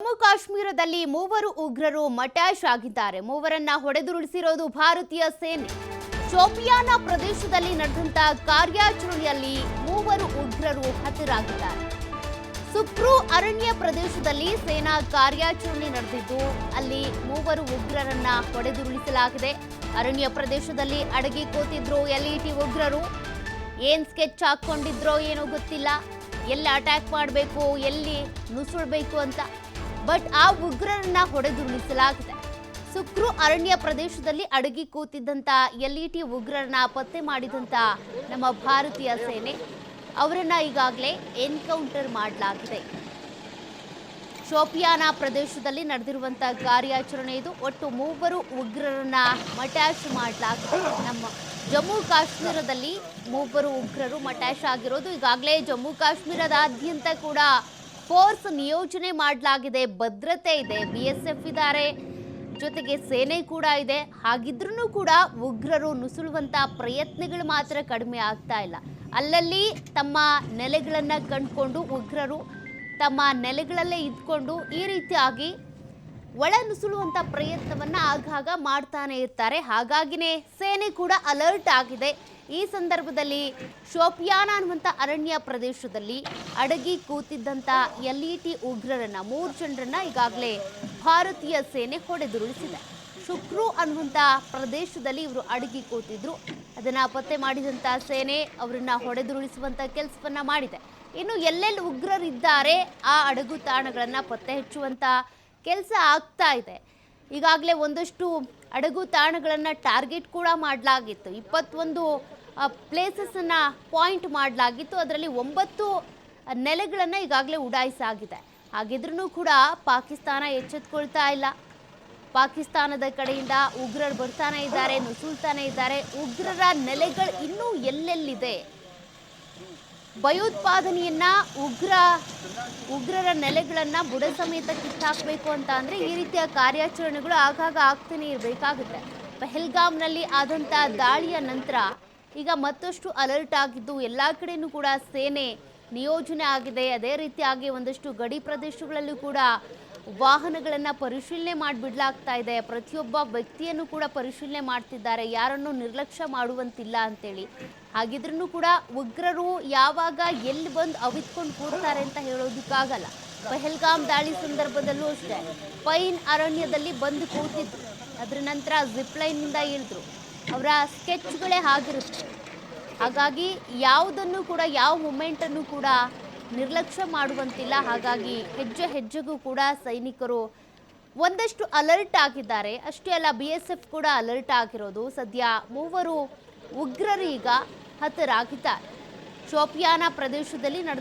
ಜಮ್ಮು ಕಾಶ್ಮೀರದಲ್ಲಿ ಮೂವರು ಉಗ್ರರು ಮಟ್ಯಾಶ್ ಆಗಿದ್ದಾರೆ. ಮೂವರನ್ನ ಹೊಡೆದುರುಳಿಸಿರೋದು ಭಾರತೀಯ ಸೇನೆ. ಶೋಪಿಯಾನ ಪ್ರದೇಶದಲ್ಲಿ ನಡೆದಂತ ಕಾರ್ಯಾಚರಣೆಯಲ್ಲಿ ಮೂವರು ಉಗ್ರರು ಹತರಾಗಿದ್ದಾರೆ. ಸುಕ್ರು ಅರಣ್ಯ ಪ್ರದೇಶದಲ್ಲಿ ಸೇನಾ ಕಾರ್ಯಾಚರಣೆ ನಡೆದಿದ್ದು ಅಲ್ಲಿ ಮೂವರು ಉಗ್ರರನ್ನ ಹೊಡೆದುರುಳಿಸಲಾಗಿದೆ. ಅರಣ್ಯ ಪ್ರದೇಶದಲ್ಲಿ ಅಡಗಿ ಕೂತಿದ್ರು ಎಲ್ಇಟಿ ಉಗ್ರರು. ಏನ್ ಸ್ಕೆಚ್ ಹಾಕೊಂಡಿದ್ರೋ ಏನೋ ಗೊತ್ತಿಲ್ಲ, ಎಲ್ಲಿ ಅಟ್ಯಾಕ್ ಮಾಡಬೇಕು, ಎಲ್ಲಿ ನುಸುಳಬೇಕು ಅಂತ. ಬಟ್ ಆ ಉಗ್ರರನ್ನ ಹೊಡೆದುರುಳಿಸಲಾಗಿದೆ. ಸುಕ್ರು ಅರಣ್ಯ ಪ್ರದೇಶದಲ್ಲಿ ಅಡಗಿ ಕೂತಿದ್ದಂತ ಎಲ್ಇಟಿ ಉಗ್ರರನ್ನ ಪತ್ತೆ ಮಾಡಿದಂತ ನಮ್ಮ ಭಾರತೀಯ ಸೇನೆ ಅವರನ್ನ ಈಗಾಗಲೇ ಎನ್ಕೌಂಟರ್ ಮಾಡಲಾಗಿದೆ. ಶೋಪಿಯಾನ ಪ್ರದೇಶದಲ್ಲಿ ನಡೆದಿರುವಂತ ಕಾರ್ಯಾಚರಣೆ ಇದು. ಒಟ್ಟು ಮೂವರು ಉಗ್ರರನ್ನ ಮಟ್ಯಾಶ್ ಮಾಡಲಾಗಿದೆ. ನಮ್ಮ ಜಮ್ಮು ಕಾಶ್ಮೀರದಲ್ಲಿ ಮೂವರು ಉಗ್ರರು ಮಟ್ಯಾಶ್ ಆಗಿರೋದು. ಈಗಾಗಲೇ ಜಮ್ಮು ಕಾಶ್ಮೀರದಾದ್ಯಂತ ಕೂಡ ಫೋರ್ಸ್ ನಿಯೋಜನೆ ಮಾಡಲಾಗಿದೆ. ಭದ್ರತೆ ಇದೆ, BSF ಇದ್ದಾರೆ, ಜೊತೆಗೆ ಸೇನೆ ಕೂಡ ಇದೆ. ಹಾಗಿದ್ರೂ ಕೂಡ ಉಗ್ರರು ನುಸುಳುವಂತ ಪ್ರಯತ್ನಗಳು ಮಾತ್ರ ಕಡಿಮೆ ಆಗ್ತಾ ಇಲ್ಲ. ಅಲ್ಲಲ್ಲಿ ತಮ್ಮ ನೆಲೆಗಳನ್ನ ಕಂಡುಕೊಂಡು ಉಗ್ರರು ತಮ್ಮ ನೆಲೆಗಳಲ್ಲೇ ಇದ್ಕೊಂಡು ಈ ರೀತಿಯಾಗಿ ಒಳ ನುಸುಳುವಂತ ಪ್ರಯತ್ನವನ್ನ ಆಗಾಗ ಮಾಡ್ತಾನೆ ಇರ್ತಾರೆ. ಹಾಗಾಗಿನೇ ಸೇನೆ ಕೂಡ ಅಲರ್ಟ್ ಆಗಿದೆ. ಈ ಸಂದರ್ಭದಲ್ಲಿ ಶೋಪಿಯಾನ ಅನ್ನುವಂಥ ಅರಣ್ಯ ಪ್ರದೇಶದಲ್ಲಿ ಅಡಗಿ ಕೂತಿದ್ದಂಥ ಎಲ್ಇಟಿ ಉಗ್ರರನ್ನ 3 ಜನರನ್ನ ಈಗಾಗಲೇ ಭಾರತೀಯ ಸೇನೆ ಹೊಡೆದುರುಳಿಸಿದೆ. ಶುಕ್ರು ಅನ್ನುವಂಥ ಪ್ರದೇಶದಲ್ಲಿ ಇವರು ಅಡಗಿ ಕೂತಿದ್ರು. ಅದನ್ನ ಪತ್ತೆ ಮಾಡಿದಂಥ ಸೇನೆ ಅವರನ್ನ ಹೊಡೆದುರುಳಿಸುವಂಥ ಕೆಲಸವನ್ನ ಮಾಡಿದೆ. ಇನ್ನು ಎಲ್ಲೆಲ್ಲಿ ಉಗ್ರರಿದ್ದಾರೆ ಆ ಅಡಗು ತಾಣಗಳನ್ನ ಪತ್ತೆ ಹಚ್ಚುವಂಥ ಕೆಲಸ ಆಗ್ತಾ ಇದೆ. ಈಗಾಗಲೇ ಒಂದಷ್ಟು ಅಡಗು ತಾಣಗಳನ್ನು ಟಾರ್ಗೆಟ್ ಕೂಡ ಮಾಡಲಾಗಿತ್ತು. 21 ಪ್ಲೇಸಸ್ಸನ್ನು ಪಾಯಿಂಟ್ ಮಾಡಲಾಗಿತ್ತು. ಅದರಲ್ಲಿ 9 ನೆಲೆಗಳನ್ನು ಈಗಾಗಲೇ ಉಡಾಯಿಸಾಗಿದೆ. ಹಾಗಿದ್ರೂ ಕೂಡ ಪಾಕಿಸ್ತಾನ ಎಚ್ಚೆತ್ಕೊಳ್ತಾ ಇಲ್ಲ. ಪಾಕಿಸ್ತಾನದ ಕಡೆಯಿಂದ ಉಗ್ರರು ಬರ್ತಾನೆ ಇದ್ದಾರೆ, ನುಸುಳ್ತಾನೆ ಇದ್ದಾರೆ. ಉಗ್ರರ ನೆಲೆಗಳು ಇನ್ನೂ ಎಲ್ಲೆಲ್ಲಿದೆ, ಭಯೋತ್ಪಾದನೆಯನ್ನ ಉಗ್ರರ ನೆಲೆಗಳನ್ನ ಬುಡ ಸಮೇತ ಕಿತ್ತಾಕಬೇಕು ಅಂತ ಅಂದ್ರೆ ಈ ರೀತಿಯ ಕಾರ್ಯಾಚರಣೆಗಳು ಆಗಾಗ ಆಗ್ತಾನೆ ಇರಬೇಕಾಗುತ್ತೆ. ಪಹಲ್ಗಾಮ್ನಲ್ಲಿ ಆದಂತ ದಾಳಿಯ ನಂತರ ಈಗ ಮತ್ತಷ್ಟು ಅಲರ್ಟ್ ಆಗಿದ್ದು ಎಲ್ಲಾ ಕಡೆನೂ ಕೂಡ ಸೇನೆ ನಿಯೋಜನೆ ಆಗಿದೆ. ಅದೇ ರೀತಿಯಾಗಿ ಒಂದಷ್ಟು ಗಡಿ ಪ್ರದೇಶಗಳಲ್ಲೂ ಕೂಡ ವಾಹನಗಳನ್ನ ಪರಿಶೀಲನೆ ಮಾಡಿಬಿಡ್ಲಾಗ್ತಾ ಇದೆ. ಪ್ರತಿಯೊಬ್ಬ ವ್ಯಕ್ತಿಯನ್ನು ಕೂಡ ಪರಿಶೀಲನೆ ಮಾಡ್ತಿದ್ದಾರೆ, ಯಾರನ್ನು ನಿರ್ಲಕ್ಷ್ಯ ಮಾಡುವಂತಿಲ್ಲ ಅಂತೇಳಿ. ಹಾಗಿದ್ರೂ ಕೂಡ ಉಗ್ರರು ಯಾವಾಗ ಎಲ್ಲಿ ಬಂದು ಅವಿತ್ಕೊಂಡು ಕೂಡ್ತಾರೆ ಅಂತ ಹೇಳೋದಕ್ಕಾಗಲ್ಲ. ಪಹಲ್ಗಾಮ್ ದಾಳಿ ಸಂದರ್ಭದಲ್ಲೂ ಅಷ್ಟೇ ಪೈನ್ ಅರಣ್ಯದಲ್ಲಿ ಬಂದು ಕೂತಿದ್ರು. ಅದ್ರ ನಂತರ ಜಿಪ್ ಲೈನ್ನಿಂದ ಇಳಿದ್ರು. ಅವರ ಸ್ಕೆಚ್ಗಳೇ ಆಗಿರುತ್ತೆ. ಹಾಗಾಗಿ ಯಾವುದನ್ನು ಕೂಡ ಯಾವ ಮೂಮೆಂಟನ್ನು ಕೂಡ ನಿರ್ಲಕ್ಷ್ಯ ಮಾಡುವಂತಿಲ್ಲ. ಹಾಗಾಗಿ ಹೆಜ್ಜೆ ಹೆಜ್ಜೆಗೂ ಕೂಡ ಸೈನಿಕರು ಒಂದಷ್ಟು ಅಲರ್ಟ್ ಆಗಿದ್ದಾರೆ. ಅಷ್ಟೇ ಅಲ್ಲ, BSF ಕೂಡ ಅಲರ್ಟ್ ಆಗಿರೋದು. ಸದ್ಯ ಮೂವರು ಉಗ್ರರು ಈಗ ಹತರಾಗಿದ್ದಾರೆ. ಶೋಪಿಯಾನ ಪ್ರದೇಶದಲ್ಲಿ